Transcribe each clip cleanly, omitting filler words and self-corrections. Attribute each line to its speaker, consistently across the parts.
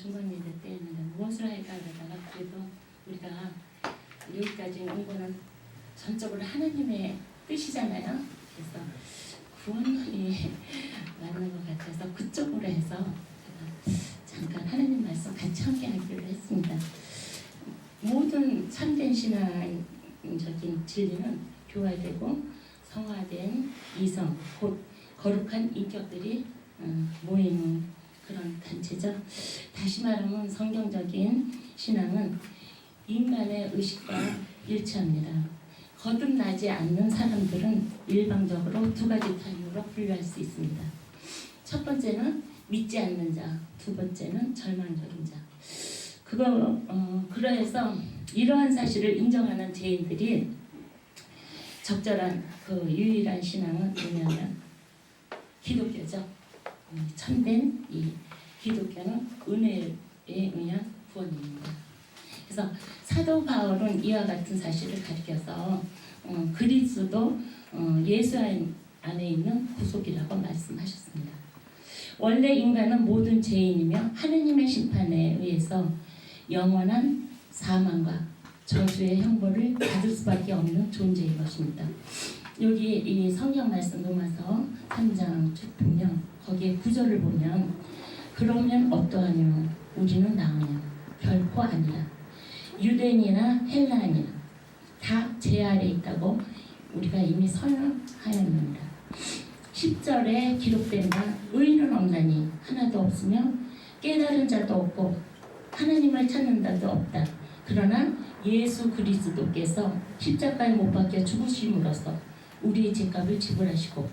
Speaker 1: 중간일대 때 했는데 무엇을 할까 하다가 그래도 우리가 여기까지 온 거는 전적으로 하나님의 뜻이잖아요. 그래서 구원론이 맞는 것 같아서 그쪽으로 해서 제가 잠깐 하나님 말씀 같이 함께 하기로 했습니다. 모든 참된 신앙적인 진리는 교화되고 성화된 이성, 곧 거룩한 인격들이 모이는 그런 단체죠. 다시 말하면 성경적인 신앙은 인간의 의식과 일치합니다. 거듭나지 않는 사람들은 일방적으로 두 가지 타입으로 분류할 수 있습니다. 첫 번째는 믿지 않는 자, 두 번째는 절망적인 자. 그래서 이러한 사실을 인정하는 죄인들이 적절한 그 유일한 신앙은 뭐냐면 기독교죠. 참된 이 기독교는 은혜에 의한 구원입니다. 그래서 사도 바울은 이와 같은 사실을 가리켜서 그리스도 예수 안에 있는 구속이라고 말씀하셨습니다. 원래 인간은 모든 죄인이며 하느님의 심판에 의해서 영원한 사망과 저주의 형벌을 받을 수밖에 없는 존재인 것입니다. 여기 이 성경 말씀 로마서 3장 쭉 보면 거기에 구절을 보면 그러면 어떠하뇨 우리는 나으냐 결코 아니라 유대인이나 헬라인이나 다 죄 아래 있다고 우리가 이미 선언하였느니라. 10절에 기록된 바 의인은 없나니 하나도 없으며 깨달은 자도 없고 하나님을 찾는 자도 없다. 그러나 예수 그리스도께서 십자가에 못 박혀 죽으심으로써 우리의 죄값을 지불하시고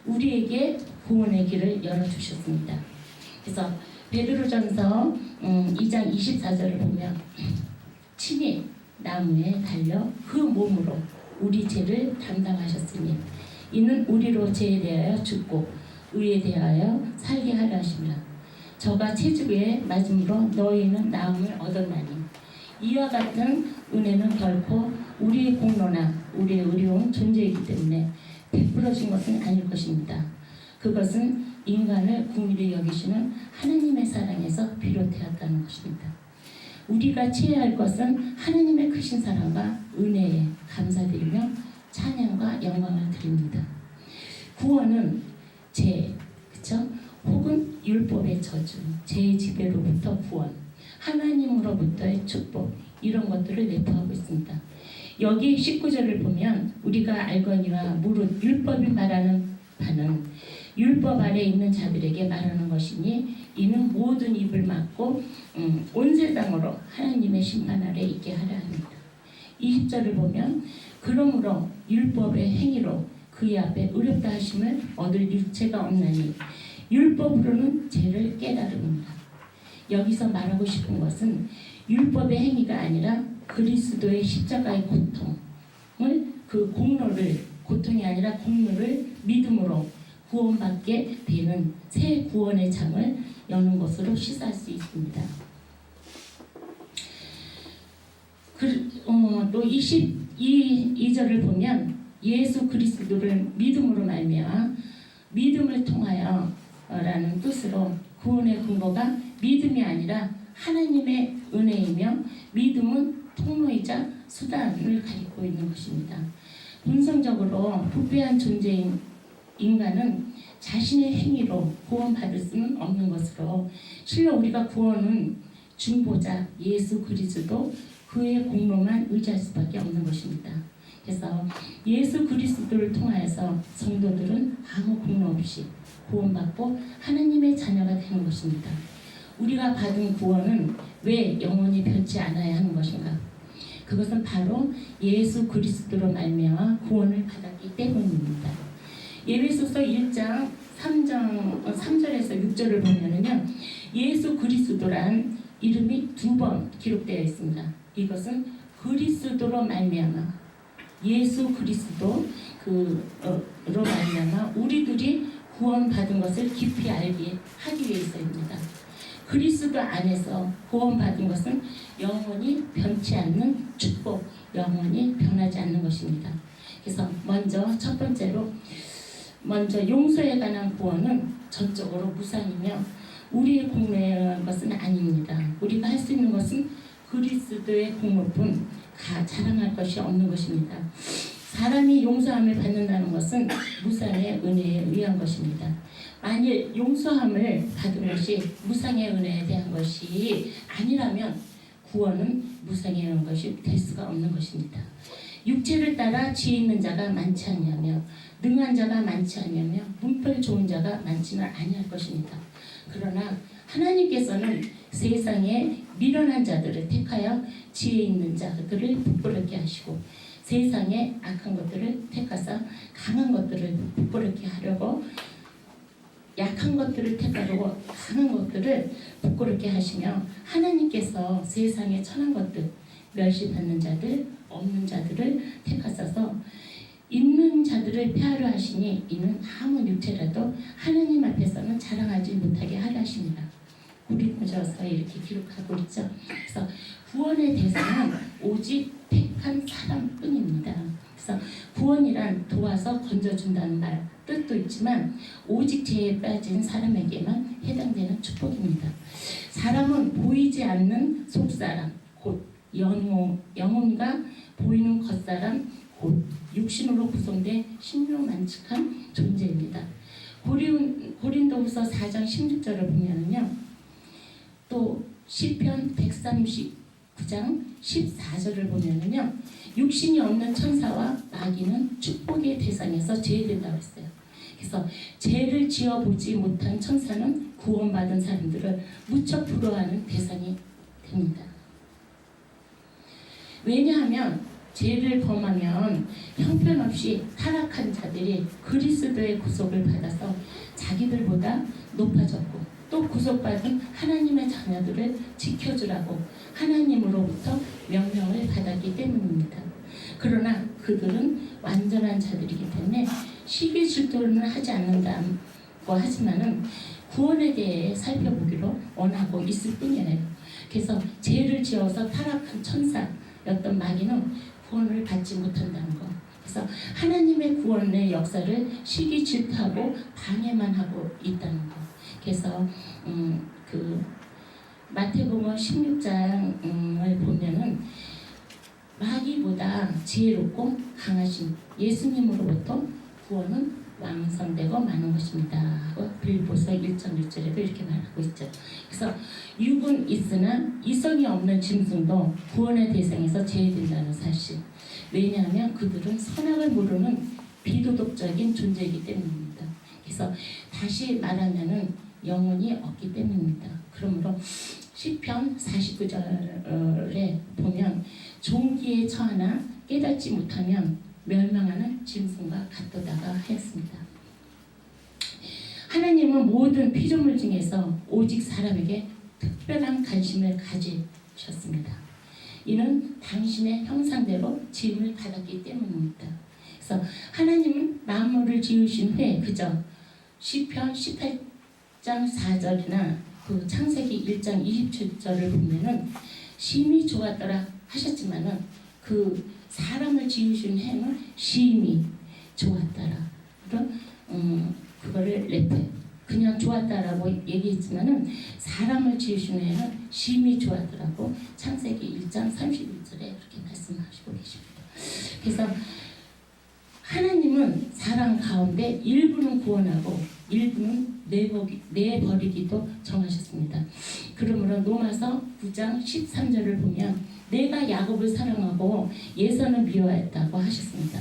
Speaker 1: 우리에게 구원의 길을 열어주셨습니다. 그래서 베드로전서 2장 24절을 보면 친히 나무에 달려 그 몸으로 우리 죄를 담당하셨으니 이는 우리로 죄에 대하여 죽고 의에 대하여 살게 하려 하심이라. 저가 채찍에 맞음으로 너희는 나음을 얻었나니 이와 같은 은혜는 결코 우리의 공로나 우리의 의로운 존재이기 때문에 베풀어진 것은 아닐 것입니다. 그것은 인간을 긍휼히 여기시는 하나님의 사랑에서 비롯되었다는 것입니다. 우리가 취해야 할 것은 하나님의 크신 사랑과 은혜에 감사드리며 찬양과 영광을 드립니다. 구원은 죄, 그렇죠? 혹은 율법의 저주, 죄의 지배로부터 구원, 하나님으로부터의 축복 이런 것들을 내포하고 있습니다. 여기 19절을 보면 우리가 알거니와 무릇 율법이 말하는 바는 율법 아래 있는 자들에게 말하는 것이니 이는 모든 입을 막고 온 세상으로 하나님의 심판 아래 있게 하려 합니다. 20절을 보면 그러므로 율법의 행위로 그의 앞에 의롭다 하심을 얻을 육체가 없나니 율법으로는 죄를 깨달음이라. 여기서 말하고 싶은 것은 율법의 행위가 아니라 그리스도의 십자가의 고통을 그 공로를 고통이 아니라 공로를 믿음으로 구원받게 되는 새 구원의 창을 여는 것으로 시사할 수 있습니다. 또 22절을 보면 예수 그리스도를 믿음으로 말미암아 믿음을 통하여 라는 뜻으로 구원의 근거가 믿음이 아니라 하나님의 은혜이며 믿음은 통로이자 수단을 가리고 있는 것입니다. 본성적으로 부패한 존재인 인간은 자신의 행위로 구원받을 수는 없는 것으로 실로 우리가 구원은 중보자 예수 그리스도 그의 공로만 의지할 수밖에 없는 것입니다. 그래서 예수 그리스도를 통하여서 성도들은 아무 공로 없이 구원받고 하나님의 자녀가 되는 것입니다. 우리가 받은 구원은 왜 영원히 변치 않아야 하는 것인가? 그것은 바로 예수 그리스도로 말미암아 구원을 받았기 때문입니다. 에베소서 1장 3절에서 6절을 보면은요, 예수 그리스도란 이름이 2번 기록되어 있습니다. 이것은 그리스도로 말미암아 예수 그리스도 로 말미암아 우리들이 구원받은 것을 깊이 알게 하기 위해서입니다. 그리스도 안에서 구원받은 것은 영원히 변치 않는 축복, 영원히 변하지 않는 것입니다. 그래서 첫 번째로 용서에 관한 구원은 전적으로 무상이며 우리의 공로한 것은 아닙니다. 우리가 할 수 있는 것은 그리스도의 공로뿐 자랑할 것이 없는 것입니다. 사람이 용서함을 받는다는 것은 무상의 은혜에 의한 것입니다. 만일 용서함을 받은 것이 무상의 은혜에 대한 것이 아니라면 구원은 무상의 의한 것이 될 수가 없는 것입니다. 육체를 따라 지혜 있는 자가 많지 않냐며 능한 자가 많지 않냐며 문벌 좋은 자가 많지는 아니할 것입니다. 그러나 하나님께서는 세상에 미련한 자들을 택하여 지혜 있는 자들을 부끄럽게 하시고 세상에 악한 것들을 택하사 강한 것들을 부끄럽게 하려고 약한 것들을 택하려고 강한 것들을 부끄럽게 하시며 하나님께서 세상에 천한 것들 멸시받는 자들 없는 자들을 택하셔서 있는 자들을 폐하려 하시니 이는 아무 육체라도 하나님 앞에서는 자랑하지 못하게 하려 하십니다. 고린도전서 이렇게 기록하고 있죠. 그래서 구원의 대상은 오직 택한 사람뿐입니다. 그래서 구원이란 도와서 건져준다는 말 뜻도 있지만 오직 죄에 빠진 사람에게만 해당되는 축복입니다. 사람은 보이지 않는 속사람 곧 영혼과 보이는 겉사람 곧 육신으로 구성된 신묘만측한 존재입니다. 고린도후서 4장 16절을 보면은요. 또 시편 139장 14절을 보면은요. 육신이 없는 천사와 마귀는 축복의 대상에서 제외된다고 했어요. 그래서 죄를 지어보지 못한 천사는 구원받은 사람들을 무척 부러워하는 대상이 됩니다. 왜냐하면 죄를 범하면 형편없이 타락한 자들이 그리스도의 구속을 받아서 자기들보다 높아졌고 또 구속받은 하나님의 자녀들을 지켜주라고 하나님으로부터 명령을 받았기 때문입니다. 그러나 그들은 완전한 자들이기 때문에 시기 질투는 하지 않는다고 하지만은 구원에 대해 살펴보기로 원하고 있을 뿐이에요. 그래서 죄를 지어서 타락한 천사였던 마귀는 구원을 받지 못한다는 거. 그래서 하나님의 구원의 역사를 시기 질투하고 방해만 하고 있다는 거. 그래서 그 마태복음 16장을 보면은 마귀보다 지혜롭고 강하신 예수님으로부터 구원은 완성되고 마는 것입니다. 하고 빌립보서 1장 1절에도 이렇게 말하고 있죠. 그래서 육은 있으나 이성이 없는 짐승도 구원의 대상에서 제외된다는 사실. 왜냐하면 그들은 선악을 모르는 비도덕적인 존재이기 때문입니다. 그래서 다시 말하면은 영혼이 없기 때문입니다. 그러므로 시편 49절에 보면 종기에 처하나 깨닫지 못하면 멸망하는 짐승과 같도다가 했습니다. 하나님은 모든 피조물 중에서 오직 사람에게 특별한 관심을 가지셨습니다. 이는 당신의 형상대로 지음을 받았기 때문입니다. 그래서 하나님은 만물을 지으신 후에 그저 시편 18장 4절이나 그 창세기 1장 27절을 보면은 심히 좋았더라 하셨지만은 그 사람을 지으신 행은 심히 좋았더라. 그거를 랩해 그냥 좋았다라고 얘기했지만은 사람을 지으신 행은 심히 좋았더라고 창세기 1장 31절에 그렇게 말씀하시고 계십니다. 그래서 하나님은 사람 가운데 일부는 구원하고 일부는 내버리기도 정하셨습니다. 그러므로 로마서 9장 13절을 보면 내가 야곱을 사랑하고 예선을 미워했다고 하셨습니다.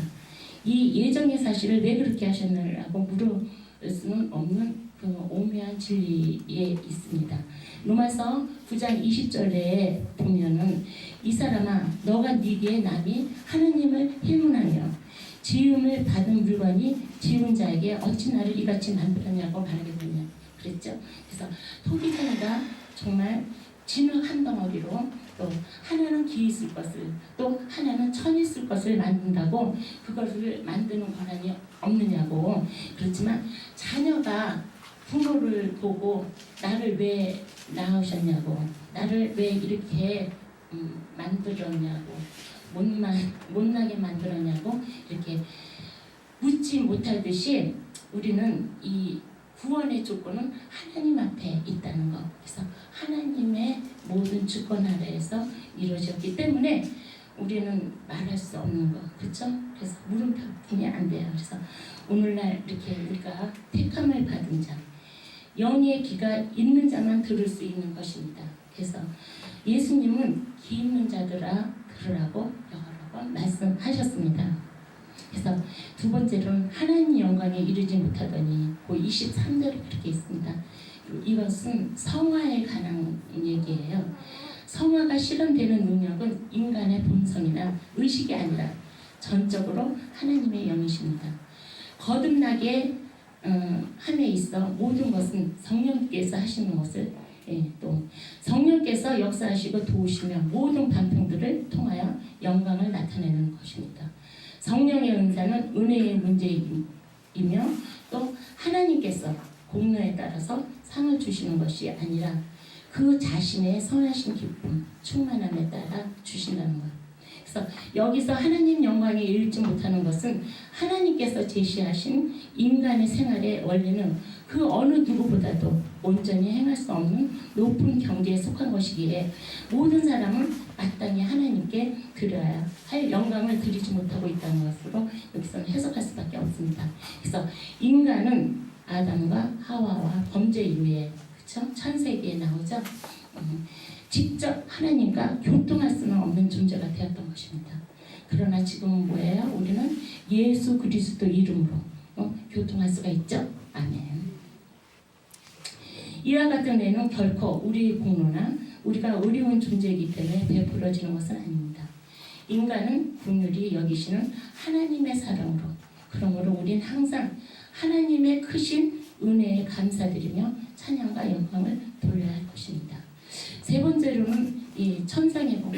Speaker 1: 이 예정의 사실을 왜 그렇게 하셨느냐고 물을 수는 없는 그 오묘한 진리에 있습니다. 로마서 9장 20절에 보면은 이 사람아 너가 네게 남이 하느님을 희문하며 지음을 받은 물건이 지은 자에게 어찌 나를 이같이 만들었냐고 말하게 되냐 그랬죠. 그래서 토기장이가 정말 진흙 한 덩어리로 또 하나는 기 있을 것을 또 하나는 천이 있을 것을 만든다고 그것을 만드는 권한이 없느냐고. 그렇지만 자녀가 부모를 보고 나를 왜 낳으셨냐고 나를 왜 이렇게 만들었냐고 못나게 만들었냐고 이렇게 묻지 못하듯이 우리는 이 구원의 조건은 하나님 앞에 있다는 것. 그래서 하나님의 모든 주권 아래에서 이루어졌기 때문에 우리는 말할 수 없는 것, 그렇죠? 그래서 물음표뿐이 안 돼요. 그래서 오늘날 이렇게 우리가 택함을 받은 자, 영의 귀가 있는 자만 들을 수 있는 것입니다. 그래서 예수님은 귀 있는 자들아 들으라고 여러 번 말씀하셨습니다. 그래서 두 번째로는 하나님 영광에 이르지 못하더니 그 23절에 그렇게 있습니다. 이것은 성화에 관한 얘기예요. 성화가 실현되는 능력은 인간의 본성이나 의식이 아니라 전적으로 하나님의 영이십니다. 거듭나게 함에 있어 모든 것은 성령께서 하시는 것을 또 성령께서 역사하시고 도우시며 모든 반평들을 통하여 영광을 나타내는 것입니다. 성령의 은사는 은혜의 문제이며 또 하나님께서 공로에 따라서 상을 주시는 것이 아니라 그 자신의 선하신 기쁨, 충만함에 따라 주신다는 것. 그래서 여기서 하나님 영광에 이르지 못하는 것은 하나님께서 제시하신 인간의 생활의 원리는 그 어느 누구보다도 온전히 행할 수 없는 높은 경지에 속한 것이기에 모든 사람은 마땅히 하나님께 드려야 할 영광을 드리지 못하고 있다는 것으로 여기서는 해석할 수밖에 없습니다. 그래서 인간은 아담과 하와와 범죄 이후에 그렇죠? 창세기에 나오죠. 직접 하나님과 교통할 수는 없는 존재가 되었던 것입니다. 그러나 지금은 뭐예요? 우리는 예수 그리스도 이름으로 교통할 수가 있죠. 아멘. 이와 같은 은혜는 결코 우리의 공로나 우리가 어려운 존재이기 때문에 베풀어지는 것은 아닙니다. 인간은 긍휼히 여기시는 하나님의 사랑으로, 그러므로 우린 항상 하나님의 크신 은혜에 감사드리며 찬양과 영광을 돌려야 할 것입니다. 세 번째로는 이 천상의 복,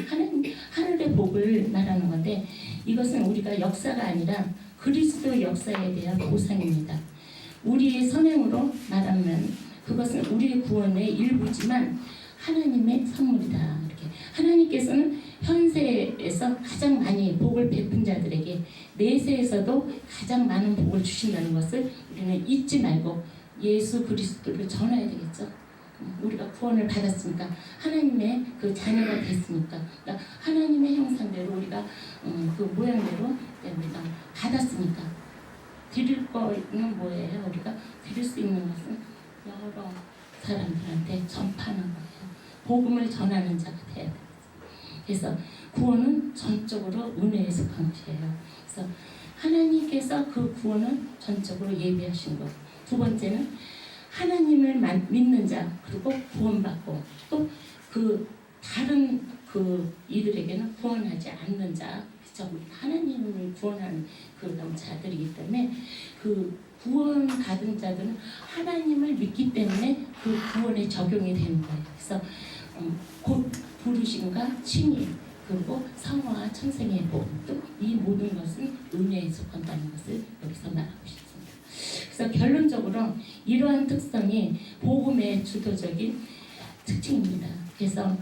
Speaker 1: 하늘의 복을 말하는 건데 이것은 우리가 역사가 아니라 그리스도 역사에 대한 보상입니다. 우리의 선행으로 말하면 그것은 우리의 구원의 일부지만 하나님의 선물이다. 이렇게 하나님께서는 현세에서 가장 많이 복을 베푼 자들에게 내세에서도 가장 많은 복을 주신다는 것을 우리는 잊지 말고 예수 그리스도를 전해야 되겠죠. 우리가 구원을 받았으니까 하나님의 그 자녀가 됐으니까 그러니까 하나님의 형상대로 우리가 그 모양대로 우리가 받았으니까 드릴 거는 뭐예요? 우리가 드릴 수 있는 것은 여러 사람들한테 전파하는 거예요. 복음을 전하는 자가 돼야 돼요. 그래서 구원은 전적으로 은혜에 속한 것이에요. 그래서 하나님께서 그 구원을 전적으로 예비하신 것. 두 번째는 하나님을 믿는 자 그리고 구원받고 또 그 다른 그 이들에게는 구원하지 않는 자, 그렇죠? 하나님을 구원하는 그런 자들이기 때문에 그 구원 받은 자들은 하나님을 믿기 때문에 그 구원에 적용이 되는 거예요. 그래서 곧 부르심과 칭의 그리고 성화와 천생의 복 또 이 모든 것은 은혜에 속한다는 것을 여기서 말하고 싶습니다. 그래서 결론적으로 이러한 특성이 복음의 주도적인 특징입니다. 그래서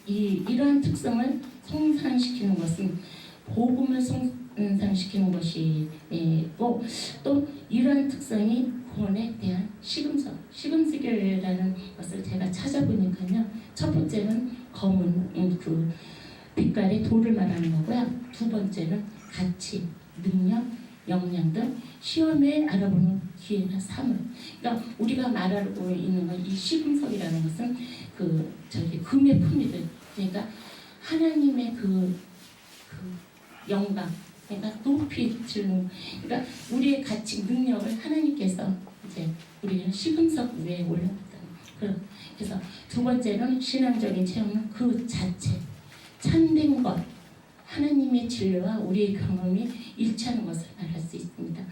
Speaker 1: 이러한 특성을 성산시키는 것은 복음을 성산시키는 것이고 또 이러한 특성이 구원에 대한 시금석이라는 것을 제가 찾아보니까요. 첫 번째는 검은 그 빛깔의 돌을 말하는 거고요. 두 번째는 가치, 능력, 역량 등 시험에 알아보는 기회나 사물. 그러니까 우리가 말하고 있는 건 이 시금석이라는 것은 금의 품이들. 그러니까 하나님의 그 영광. 그러니까 높이 주는. 그러니까 우리의 가치, 능력을 하나님께서 이제 우리는 시금석 위에 올려놨다. 그래서 두 번째는 신앙적인 체험은 그 자체, 참된 것. 하나님의 진리와 우리의 경험이 일치하는 것을 말할 수 있습니다.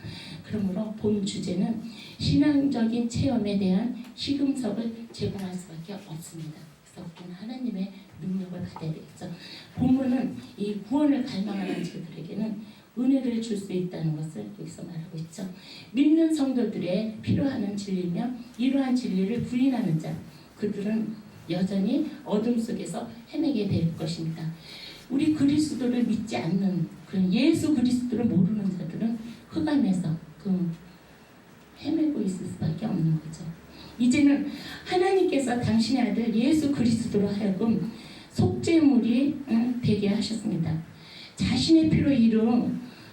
Speaker 1: 그러므로 본 주제는 신앙적인 체험에 대한 시금석을 제공할 수밖에 없습니다. 그래서 우리는 하나님의 능력을 받아야 되겠죠. 본문은 이 구원을 갈망하는 자들에게는 은혜를 줄 수 있다는 것을 여기서 말하고 있죠. 믿는 성도들의 필요하는 진리며 이러한 진리를 부인하는 자, 그들은 여전히 어둠 속에서 헤매게 될 것입니다. 우리 그리스도를 믿지 않는 그런 예수 그리스도를 모르는 자들은 흑암에서 헤매고 있을 수밖에 없는 거죠. 이제는 하나님께서 당신의 아들 예수 그리스도로 하여금 속죄물이 되게 하셨습니다. 자신의 피로 이루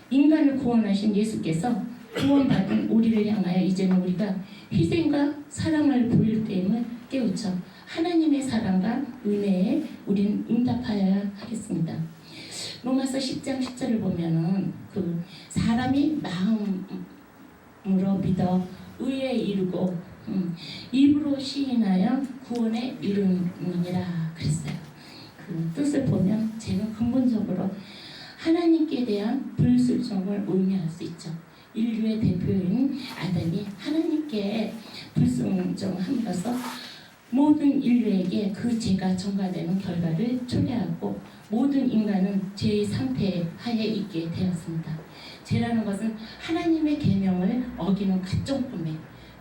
Speaker 1: 인간을 구원하신 예수께서 구원받은 우리를 향하여 이제는 우리가 희생과 사랑을 보일 때임을 깨우쳐 하나님의 사랑과 은혜에 우린 응답하여야 하겠습니다. 로마서 10장 10절을 보면은 그 사람이 마음으로 믿어 의에 이르고 입으로 시인하여 구원에 이르느니라 그랬어요. 그 뜻을 보면 제는 근본적으로 하나님께 대한 불순종을 의미할 수 있죠. 인류의 대표인 아담이 하나님께 불순종함으로써 모든 인류에게 그 죄가 전가되는 결과를 초래하고 모든 인간은 죄의 상태 하에 있게 되었습니다. 죄라는 것은 하나님의 계명을 어기는 각종품의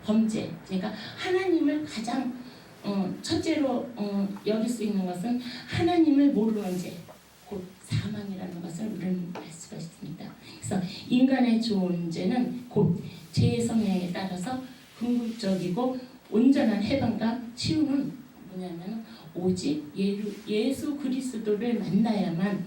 Speaker 1: 범죄, 그러니까 하나님을 가장 첫째로 여길 수 있는 것은 하나님을 모르는 죄, 곧 사망이라는 것을 우리는 알 수가 있습니다. 그래서 인간의 존재는 곧 죄의 성향에 따라서 궁극적이고 온전한 해방과 치유는 뭐냐면 오직 예수 그리스도를 만나야만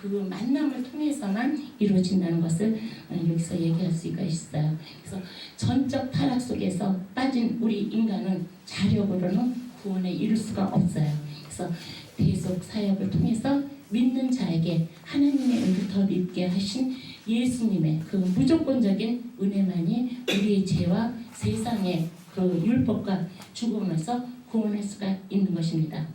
Speaker 1: 그 만남을 통해서만 이루어진다는 것을 여기서 얘기할 수가 있어요. 그래서 전적 타락 속에서 빠진 우리 인간은 자력으로는 구원에 이룰 수가 없어요. 그래서 대속 사역을 통해서 믿는 자에게 하나님의 은혜를 더 믿게 하신 예수님의 그 무조건적인 은혜만이 우리의 죄와 세상의 그 율법과 죽음에서 구원할 수가 있는 것입니다.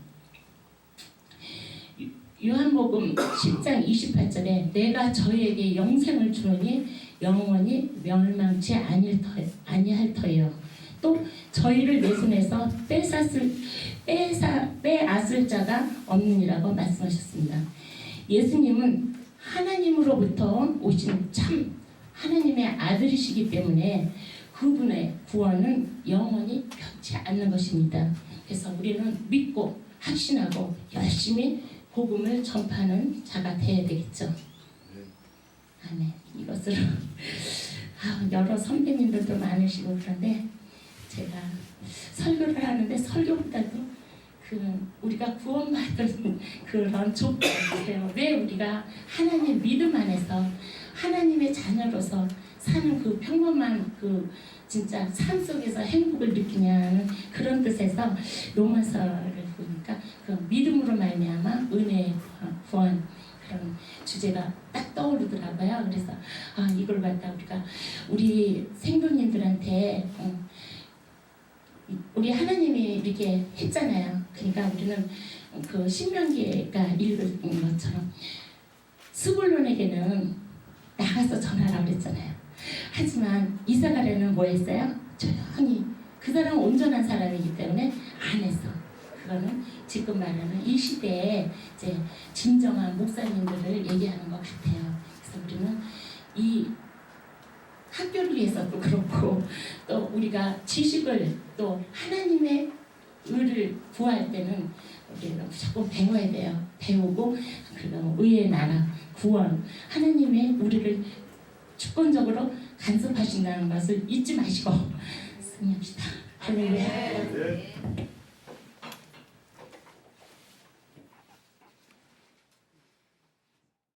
Speaker 1: 요한복음 10장 28절에 내가 저희에게 영생을 주노니 영원히 멸망치 아니할 터예요. 또 저희를 내 손에서 빼앗을 자가 없느니라고 말씀하셨습니다. 예수님은 하나님으로부터 오신 참 하나님의 아들이시기 때문에 그분의 구원은 영원히 변치 않는 것입니다. 그래서 우리는 믿고 확신하고 열심히 복음을 전파하는 자가 되어야 되겠죠. 아멘. 이것으로 여러 선배님들도 많으시고 그런데 제가 설교를 하는데 설교보다도 우리가 구원받은 그런 조건이에요. 왜 우리가 하나님 믿음 안에서 하나님의 자녀로서 사는 그 평범한 그 진짜 삶 속에서 행복을 느끼냐는 그런 뜻에서 로마서를 보니까 그 믿음으로 말미암아 은혜의 구원 그런 주제가 딱 떠오르더라고요. 그래서 이걸 갖다 우리가 우리 생도님들한테 우리 하나님이 이렇게 했잖아요. 그러니까 우리는 그 신명기가 읽은 것처럼 스불론에게는 나가서 전하라고 그랬잖아요. 하지만 이사가랴는 뭐 했어요? 조용히. 그 사람은 온전한 사람이기 때문에 안 했어. 그거는 지금 말하는 이 시대에 이제 진정한 목사님들을 얘기하는 것 같아요. 그래서 우리는 이 학교를 위해서도 그렇고 또 우리가 지식을 또 하나님의 의를 구할 때는 우리가 무조건 배워야 돼요. 배우고 그리고 의의 나라, 구원, 하나님의 우리를 주권적으로 간섭하신다는 것을 잊지 마시고 승리합시다. 할렐루야.